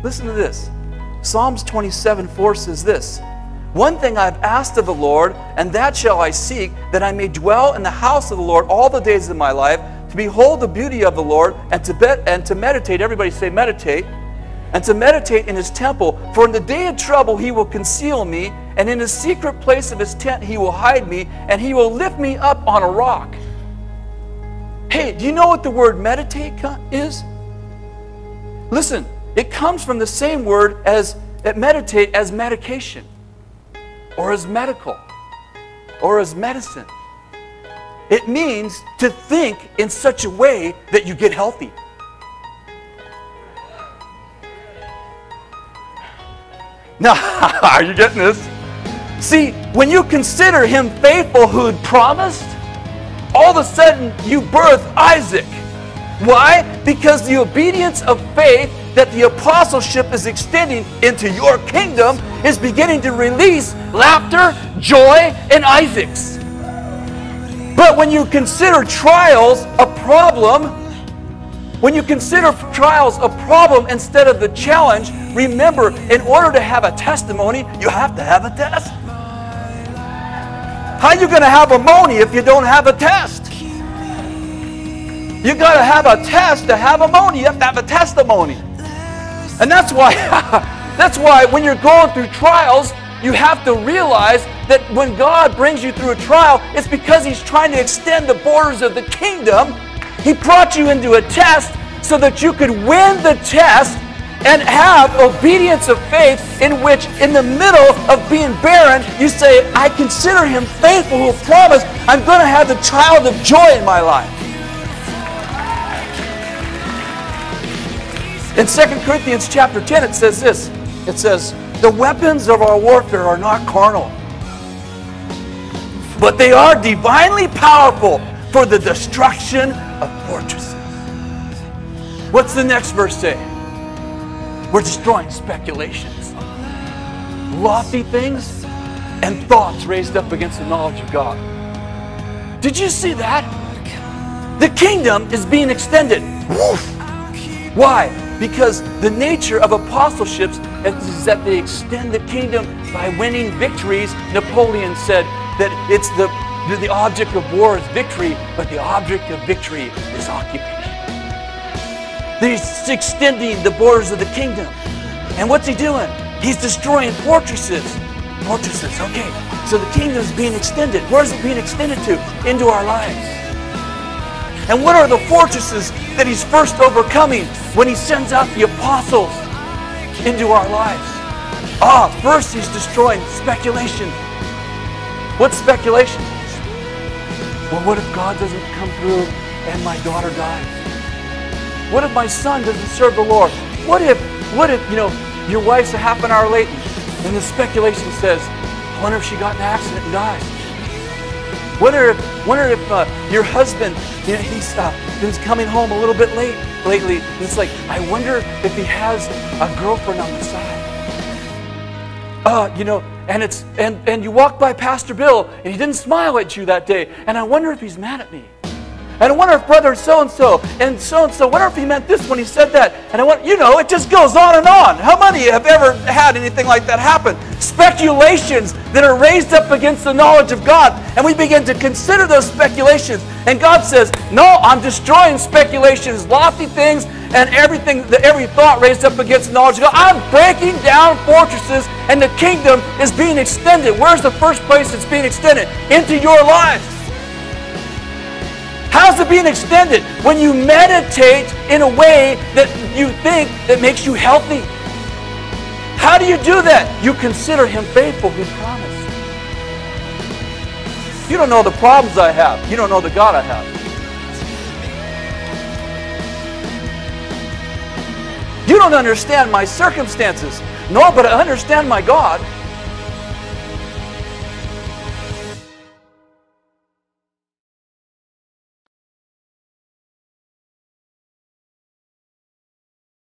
Listen to this. Psalms 27:4 says this. One thing I've asked of the Lord, and that shall I seek, that I may dwell in the house of the Lord all the days of my life, to behold the beauty of the Lord, and to meditate, everybody say meditate, and to meditate in his temple. For in the day of trouble he will conceal me, and in the secret place of his tent he will hide me, and he will lift me up on a rock. Hey, do you know what the word meditate is? Listen, it comes from the same word as meditate as medication, or as medical, or as medicine. It means to think in such a way that you get healthy. Now, are you getting this? See, when you consider him faithful who had promised, all of a sudden you birth Isaac. Why? Because the obedience of faith that the apostleship is extending into your kingdom is beginning to release laughter, joy, and Isaacs. But when you consider trials a problem, instead of the challenge, remember, in order to have a testimony, you have to have a test. How are you going to have a money if you don't have a test? You got to have a test to have a money. You have to have a testimony. And that's why when you're going through trials, you have to realize that when God brings you through a trial, it's because he's trying to extend the borders of the kingdom. He brought you into a test so that you could win the test and have obedience of faith, in which in the middle of being barren, you say, I consider him faithful who promised I'm going to have the child of joy in my life. In 2 Corinthians chapter 10, it says this. It says, the weapons of our warfare are not carnal, but they are divinely powerful for the destruction of fortresses. What's the next verse say? We're destroying speculations, lofty things, and thoughts raised up against the knowledge of God. Did you see that? The kingdom is being extended. Woof. Why? Because the nature of apostleships is that they extend the kingdom by winning victories. Napoleon said that it's the object of war is victory, but the object of victory is occupation. He's extending the borders of the kingdom. And what's he doing? He's destroying fortresses. Fortresses, okay. So the kingdom is being extended. Where's it being extended to? Into our lives. And what are the fortresses that he's first overcoming when he sends out the apostles into our lives? First he's destroying speculation. What's speculation? Well, what if God doesn't come through and my daughter dies? What if my son doesn't serve the Lord? What if your wife's a half an hour late and the speculation says, I wonder if she got in an accident and dies. Wonder if your husband, he's been coming home a little bit late lately. And it's like, I wonder if he has a girlfriend on the side. And you walk by Pastor Bill and he didn't smile at you that day. And I wonder if he's mad at me. And I wonder if brother so-and-so, wonder if he meant this when he said that. And it just goes on and on. How many have ever had anything like that happen? Speculations that are raised up against the knowledge of God. And we begin to consider those speculations. And God says, no, I'm destroying speculations, lofty things, and every thought raised up against the knowledge of God. I'm breaking down fortresses, and the kingdom is being extended. Where's the first place it's being extended? Into your lives. How's it being extended? When you meditate in a way that you think that makes you healthy. How do you do that? You consider him faithful who promised. You don't know the problems I have. You don't know the God I have. You don't understand my circumstances. No, but I understand my God.